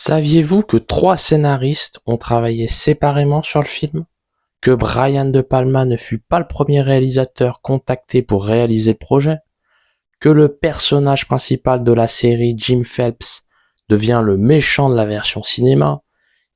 Saviez-vous que 3 scénaristes ont travaillé séparément sur le film? Que Brian De Palma ne fut pas le premier réalisateur contacté pour réaliser le projet? Que le personnage principal de la série, Jim Phelps, devient le méchant de la version cinéma?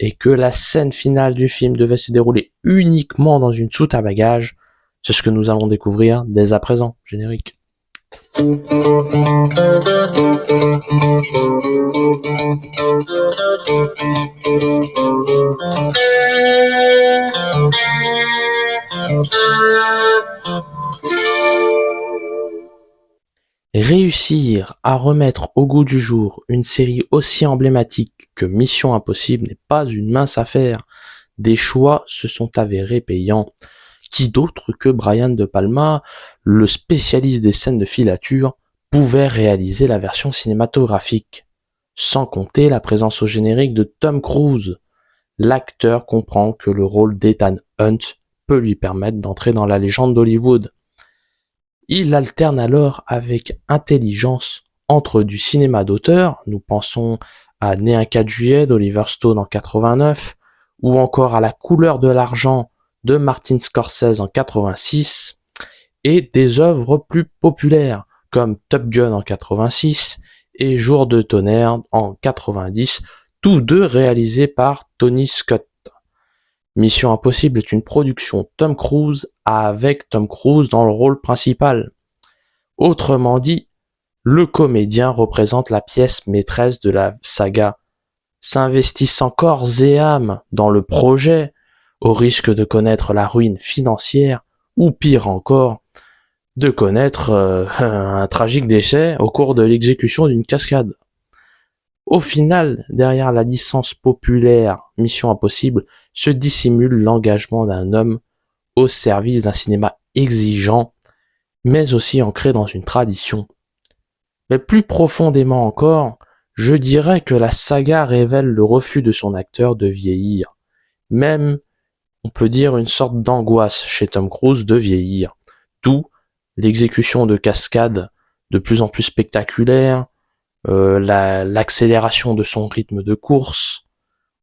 Et que la scène finale du film devait se dérouler uniquement dans une soute à bagages? C'est ce que nous allons découvrir dès à présent. Générique. Réussir à remettre au goût du jour une série aussi emblématique que Mission Impossible n'est pas une mince affaire. Des choix se sont avérés payants. Qui d'autre que Brian De Palma, le spécialiste des scènes de filature, pouvait réaliser la version cinématographique? Sans compter la présence au générique de Tom Cruise. L'acteur comprend que le rôle d'Ethan Hunt peut lui permettre d'entrer dans la légende d'Hollywood. Il alterne alors avec intelligence entre du cinéma d'auteur, nous pensons à Né un 4 juillet d'Oliver Stone en 89, ou encore à La couleur de l'argent de Martin Scorsese en 86, et des œuvres plus populaires comme Top Gun en 86 et Jour de tonnerre en 90, tous deux réalisés par Tony Scott. Mission Impossible est une production Tom Cruise avec Tom Cruise dans le rôle principal. Autrement dit, le comédien représente la pièce maîtresse de la saga, s'investissant corps et âme dans le projet, au risque de connaître la ruine financière, ou pire encore, de connaître un tragique décès au cours de l'exécution d'une cascade. Au final, derrière la licence populaire Mission Impossible, se dissimule l'engagement d'un homme au service d'un cinéma exigeant, mais aussi ancré dans une tradition. Mais plus profondément encore, je dirais que la saga révèle le refus de son acteur de vieillir. Même, on peut dire, une sorte d'angoisse chez Tom Cruise de vieillir. D'où l'exécution de cascades de plus en plus spectaculaires, l'accélération de son rythme de course.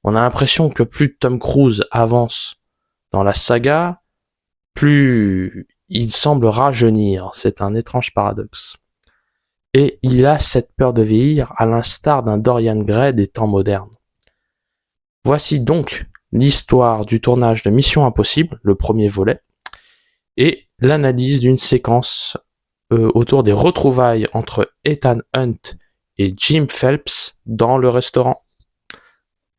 On a l'impression que plus Tom Cruise avance dans la saga, plus il semble rajeunir. C'est un étrange paradoxe. Et il a cette peur de vieillir à l'instar d'un Dorian Gray des temps modernes. Voici donc l'histoire du tournage de Mission Impossible, le premier volet, et l'analyse d'une séquence autour des retrouvailles entre Ethan Hunt et Jim Phelps dans le restaurant.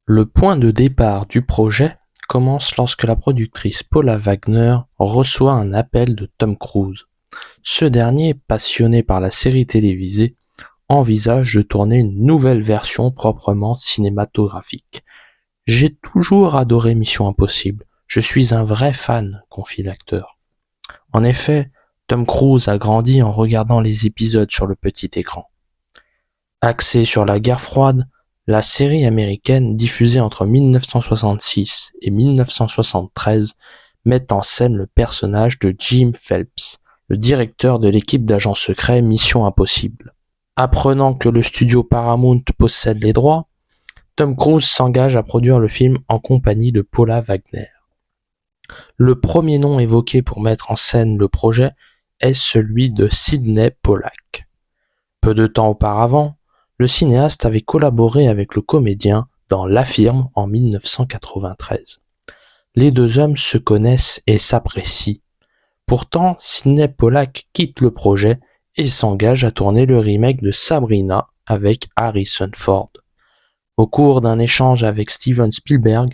Le point de départ du projet commence lorsque la productrice Paula Wagner reçoit un appel de Tom Cruise. Ce dernier, passionné par la série télévisée, envisage de tourner une nouvelle version proprement cinématographique. « J'ai toujours adoré Mission Impossible. Je suis un vrai fan », confie l'acteur. En effet, Tom Cruise a grandi en regardant les épisodes sur le petit écran. Axée sur la guerre froide, la série américaine diffusée entre 1966 et 1973 met en scène le personnage de Jim Phelps, le directeur de l'équipe d'agents secrets Mission Impossible. Apprenant que le studio Paramount possède les droits, Tom Cruise s'engage à produire le film en compagnie de Paula Wagner. Le premier nom évoqué pour mettre en scène le projet est celui de Sidney Pollack. Peu de temps auparavant, le cinéaste avait collaboré avec le comédien dans La Firme en 1993. Les deux hommes se connaissent et s'apprécient. Pourtant, Sidney Pollack quitte le projet et s'engage à tourner le remake de Sabrina avec Harrison Ford. Au cours d'un échange avec Steven Spielberg,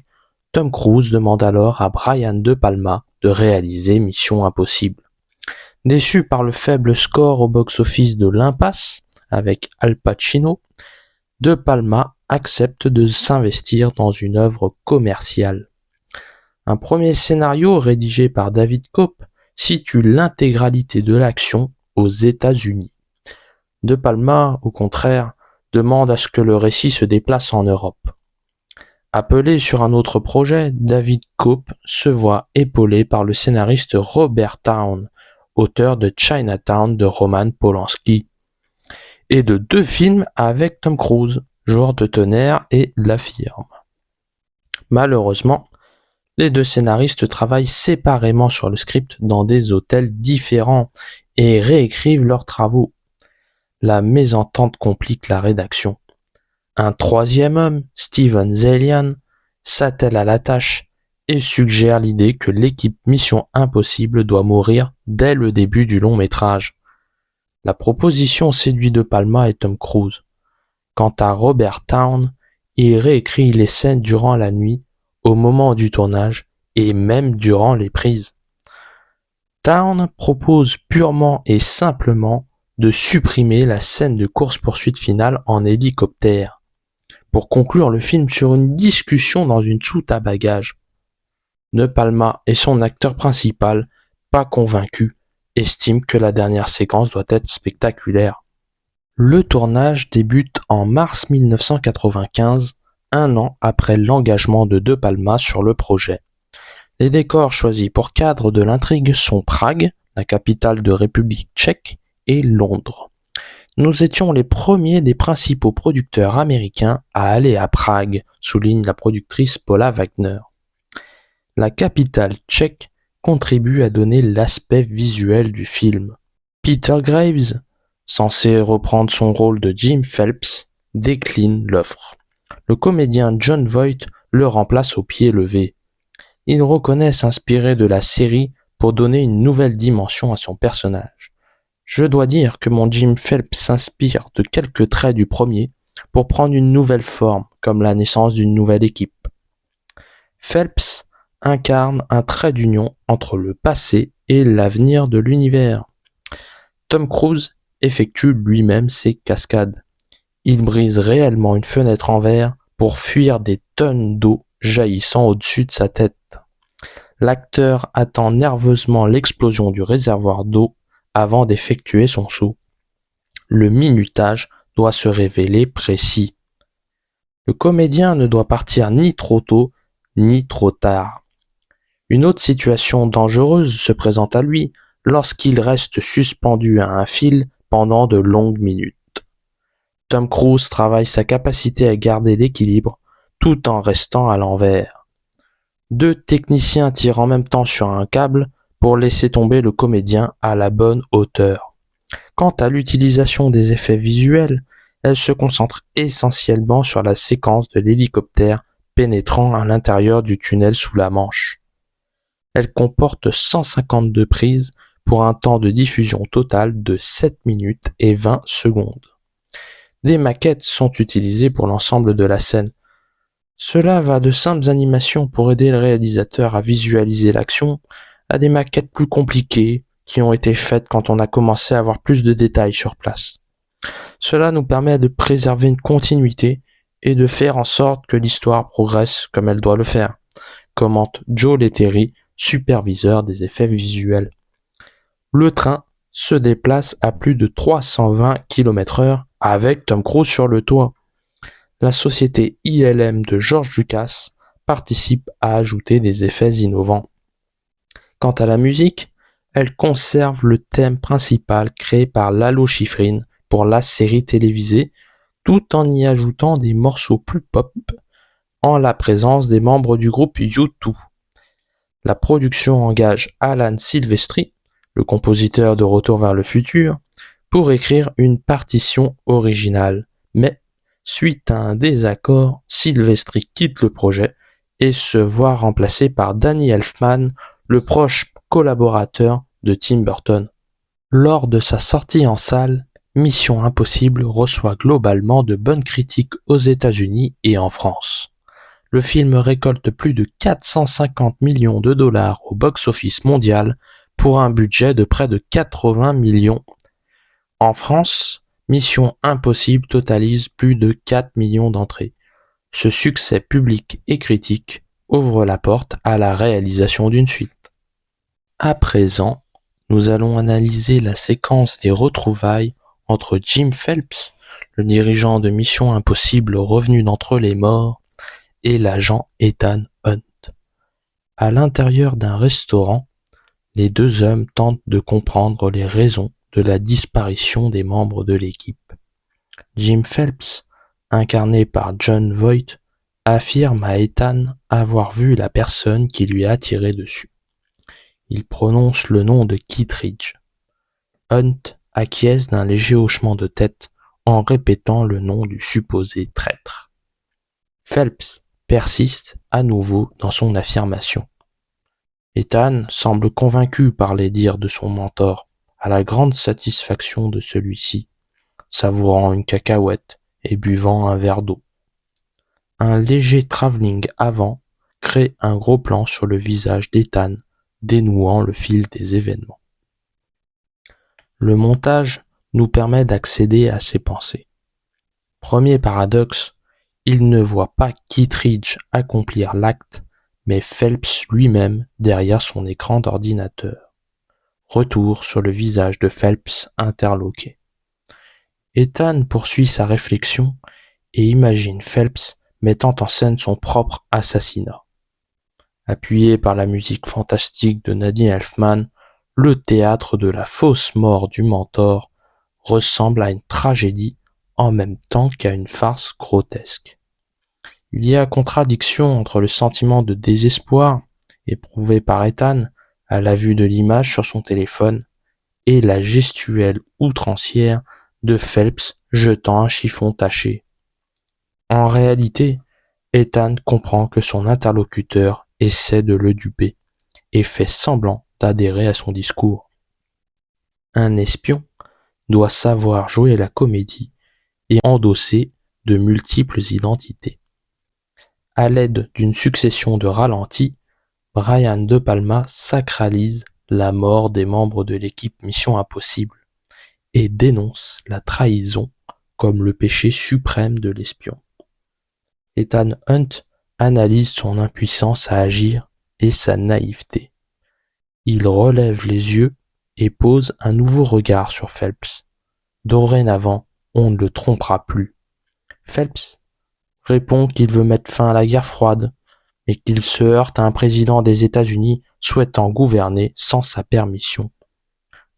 Tom Cruise demande alors à Brian De Palma de réaliser Mission Impossible. Déçu par le faible score au box-office de L'Impasse, avec Al Pacino, De Palma accepte de s'investir dans une œuvre commerciale. Un premier scénario rédigé par David Koepp situe l'intégralité de l'action aux États-Unis. De Palma, au contraire, demande à ce que le récit se déplace en Europe. Appelé sur un autre projet, David Koepp se voit épaulé par le scénariste Robert Towne, auteur de Chinatown de Roman Polanski, et de 2 films avec Tom Cruise, Jour de tonnerre et l'affirme. Malheureusement, les deux scénaristes travaillent séparément sur le script dans des hôtels différents et réécrivent leurs travaux. La mésentente complique la rédaction. Un troisième homme, Steven Zaillian, s'attelle à la tâche et suggère l'idée que l'équipe Mission Impossible doit mourir dès le début du long métrage. La proposition séduit De Palma et Tom Cruise. Quant à Robert Towne, il réécrit les scènes durant la nuit, au moment du tournage et même durant les prises. Towne propose purement et simplement de supprimer la scène de course-poursuite finale en hélicoptère, pour conclure le film sur une discussion dans une soute à bagages. De Palma et son acteur principal, pas convaincus, estiment que la dernière séquence doit être spectaculaire. Le tournage débute en mars 1995, un an après l'engagement de De Palma sur le projet. Les décors choisis pour cadre de l'intrigue sont Prague, la capitale de République tchèque, et Londres. Nous étions les premiers des principaux producteurs américains à aller à Prague, souligne la productrice Paula Wagner. La capitale tchèque contribue à donner l'aspect visuel du film. Peter Graves, censé reprendre son rôle de Jim Phelps, décline l'offre. Le comédien Jon Voight le remplace au pied levé. Il reconnaît s'inspirer de la série pour donner une nouvelle dimension à son personnage. Je dois dire que mon Jim Phelps s'inspire de quelques traits du premier pour prendre une nouvelle forme, comme la naissance d'une nouvelle équipe. Phelps incarne un trait d'union entre le passé et l'avenir de l'univers. Tom Cruise effectue lui-même ses cascades. Il brise réellement une fenêtre en verre pour fuir des tonnes d'eau jaillissant au-dessus de sa tête. L'acteur attend nerveusement l'explosion du réservoir d'eau avant d'effectuer son saut. Le minutage doit se révéler précis. Le comédien ne doit partir ni trop tôt ni trop tard. Une autre situation dangereuse se présente à lui lorsqu'il reste suspendu à un fil pendant de longues minutes. Tom Cruise travaille sa capacité à garder l'équilibre tout en restant à l'envers. Deux techniciens tirent en même temps sur un câble pour laisser tomber le comédien à la bonne hauteur. Quant à l'utilisation des effets visuels, elle se concentre essentiellement sur la séquence de l'hélicoptère pénétrant à l'intérieur du tunnel sous la Manche. Elle comporte 152 prises pour un temps de diffusion total de 7 minutes et 20 secondes. Des maquettes sont utilisées pour l'ensemble de la scène. Cela va de simples animations pour aider le réalisateur à visualiser l'action, à des maquettes plus compliquées qui ont été faites quand on a commencé à avoir plus de détails sur place. Cela nous permet de préserver une continuité et de faire en sorte que l'histoire progresse comme elle doit le faire, commente Joe Letteri, superviseur des effets visuels. Le train se déplace à plus de 320 km/h avec Tom Cruise sur le toit. La société ILM de George Lucas participe à ajouter des effets innovants. Quant à la musique, elle conserve le thème principal créé par Lalo Schifrin pour la série télévisée, tout en y ajoutant des morceaux plus pop, en la présence des membres du groupe U2. La production engage Alan Silvestri, le compositeur de Retour vers le futur, pour écrire une partition originale, mais suite à un désaccord, Silvestri quitte le projet et se voit remplacé par Danny Elfman, le proche collaborateur de Tim Burton. Lors de sa sortie en salle, Mission Impossible reçoit globalement de bonnes critiques aux États-Unis et en France. Le film récolte plus de 450 millions de dollars au box-office mondial pour un budget de près de 80 millions. En France, Mission Impossible totalise plus de 4 millions d'entrées. Ce succès public et critique ouvre la porte à la réalisation d'une suite. À présent, nous allons analyser la séquence des retrouvailles entre Jim Phelps, le dirigeant de Mission Impossible revenu d'entre les morts, et l'agent Ethan Hunt. À l'intérieur d'un restaurant, les deux hommes tentent de comprendre les raisons de la disparition des membres de l'équipe. Jim Phelps incarné par Jon Voight, affirme à Ethan avoir vu la personne qui lui a tiré dessus. Il prononce le nom de Kittredge. Hunt acquiesce d'un léger hochement de tête en répétant le nom du supposé traître. Phelps persiste à nouveau dans son affirmation. Ethan semble convaincu par les dires de son mentor, à la grande satisfaction de celui-ci, savourant une cacahuète et buvant un verre d'eau. Un léger travelling avant crée un gros plan sur le visage d'Ethan, dénouant le fil des événements. Le montage nous permet d'accéder à ses pensées. Premier paradoxe, il ne voit pas Kittredge accomplir l'acte, mais Phelps lui-même derrière son écran d'ordinateur. Retour sur le visage de Phelps interloqué. Ethan poursuit sa réflexion et imagine Phelps mettant en scène son propre assassinat. Appuyé par la musique fantastique de Nadine Elfman, le théâtre de la fausse mort du mentor ressemble à une tragédie en même temps qu'à une farce grotesque. Il y a contradiction entre le sentiment de désespoir éprouvé par Ethan à la vue de l'image sur son téléphone et la gestuelle outrancière de Phelps jetant un chiffon taché. En réalité, Ethan comprend que son interlocuteur essaie de le duper et fait semblant d'adhérer à son discours. Un espion doit savoir jouer la comédie et endosser de multiples identités. À l'aide d'une succession de ralentis, Brian De Palma sacralise la mort des membres de l'équipe Mission Impossible et dénonce la trahison comme le péché suprême de l'espion. Ethan Hunt analyse son impuissance à agir et sa naïveté. Il relève les yeux et pose un nouveau regard sur Phelps. Dorénavant, on ne le trompera plus. Phelps répond qu'il veut mettre fin à la guerre froide, mais qu'il se heurte à un président des États-Unis souhaitant gouverner sans sa permission.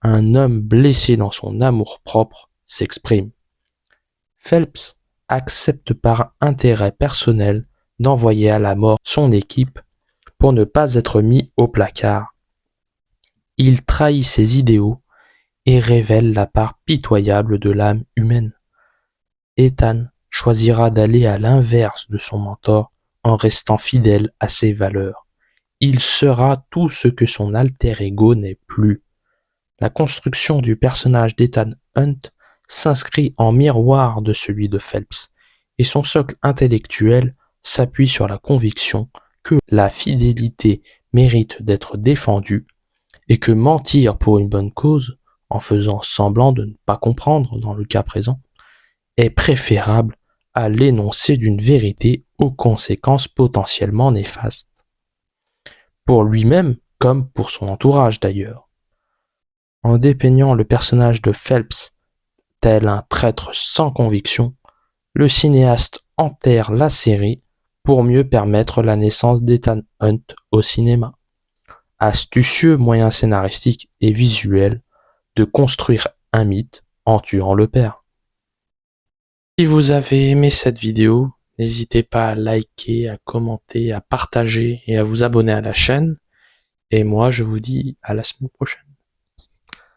Un homme blessé dans son amour-propre s'exprime. Phelps accepte par intérêt personnel d'envoyer à la mort son équipe pour ne pas être mis au placard. Il trahit ses idéaux et révèle la part pitoyable de l'âme humaine. Ethan choisira d'aller à l'inverse de son mentor en restant fidèle à ses valeurs. Il sera tout ce que son alter ego n'est plus. La construction du personnage d'Ethan Hunt s'inscrit en miroir de celui de Phelps, et son socle intellectuel s'appuie sur la conviction que la fidélité mérite d'être défendue et que mentir pour une bonne cause, en faisant semblant de ne pas comprendre dans le cas présent, est préférable à l'énoncé d'une vérité aux conséquences potentiellement néfastes. Pour lui-même comme pour son entourage d'ailleurs. En dépeignant le personnage de Phelps tel un traître sans conviction, le cinéaste enterre la série pour mieux permettre la naissance d'Ethan Hunt au cinéma. Astucieux moyen scénaristique et visuel de construire un mythe en tuant le père. Si vous avez aimé cette vidéo, n'hésitez pas à liker, à commenter, à partager et à vous abonner à la chaîne. Et moi, je vous dis à la semaine prochaine.